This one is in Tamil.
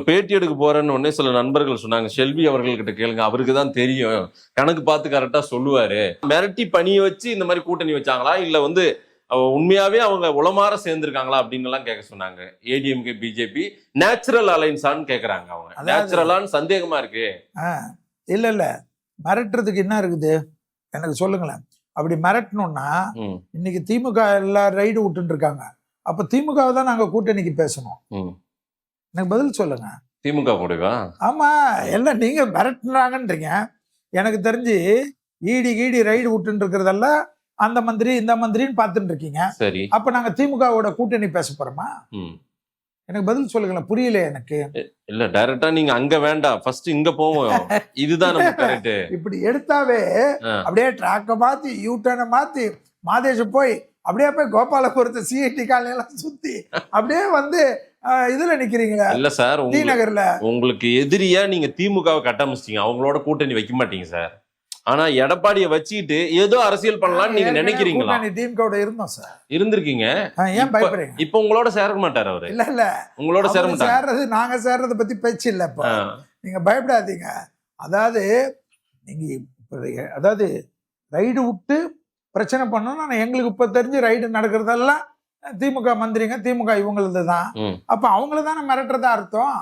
பேட்டி எடுக்க போறேன்னு உடனே சில நண்பர்கள் சொன்னாங்க, செல்வி அவர்கள்கிட்ட கேளுங்க, அவருக்கு தான் தெரியும், கணக்கு பார்த்து கரெக்டா சொல்லுவாரு. மிரட்டி பணிய வச்சு இந்த மாதிரி கூட்டணி வச்சாங்களா, இல்ல உண்மையாவே அவங்க உளமாற சேர்ந்திருக்காங்களா அப்படின்னு எல்லாம் கேட்க சொன்னாங்க. ஏடிஎம்கே பிஜேபி நேச்சுரல் அலைன்ஸான்னு கேக்குறாங்க. அவங்க நேச்சுரலான்னு சந்தேகமா இருக்கு. இல்ல மிரட்டுறதுக்கு என்ன இருக்குது எனக்கு சொல்லுங்களேன். அப்படி மிரட்டணும்னா இன்னைக்கு திமுக எல்லாம் ரைடு விட்டு இருக்காங்க. அப்ப திமுக தான் நாங்க கூட்டணிக்கு பேசணும். எனக்கு பதில் சொல்லுங்க. திமுக கூடவா? ஆமா, எல்லாம் நீங்க மிரட்டுறாங்கன்றீங்க. எனக்கு தெரிஞ்சு ஈடி ரைடு விட்டு இருக்கிறதெல்லாம் அந்த மந்திரி இந்த மந்திரின்னு பார்த்துட்டு இருக்கீங்க. சரி, அப்ப நாங்க திமுகவோட கூட்டணி பேச போறோமா? எனக்கு பதில் சொல்லுங்களேன், புரியல எனக்கு. இல்ல டைரக்டா நீங்க அங்க வேண்டாம், ஃபர்ஸ்ட் இங்க போவோம். இதுதான் நம்ம கரெக்ட். இப்படி எடுத்தாவே அப்படியே ட்ராக்க மாத்தி யூட்டர்னை மாத்தி மாதேஷ் போய் அப்படியே போய் கோபாலபுரத்தை சிஐடி காலையெல்லாம் சுத்தி அப்படியே வந்து இதுல நிக்கிறீங்களா? இல்ல சார், டி நகர்ல உங்களுக்கு எதிரியா நீங்க திமுகவை கட்டமைச்சிட்டீங்க, அவங்களோட கூட்டணி வைக்க மாட்டீங்க சார். ஆனா எடப்பாடியை வச்சுக்கிட்டு ஏதோ அரசியல் பண்ணலாம்னு நீங்க நினைக்கிறீங்களா? திமுக இருந்தோம் சார், இருந்திருக்கீங்க. ஏன் பயப்படுறீங்க? இப்ப உங்களோட சேர மாட்டாரு அவரு. இல்ல உங்களோட சேர மாட்டாரு. சேர்றது நாங்க சேர்றத பத்தி பேச்சு இல்ல. இப்ப நீங்க பயப்படாதீங்க. அதாவது நீங்க ரைடு விட்டு பிரச்சனை பண்ணணும். எங்களுக்கு இப்ப தெரிஞ்சு ரைடு நடக்கிறதெல்லாம் திமுக மந்திரிங்க, திமுக இவங்களது தான். அப்ப அவங்கள தானே மிரட்டுறதா அர்த்தம்.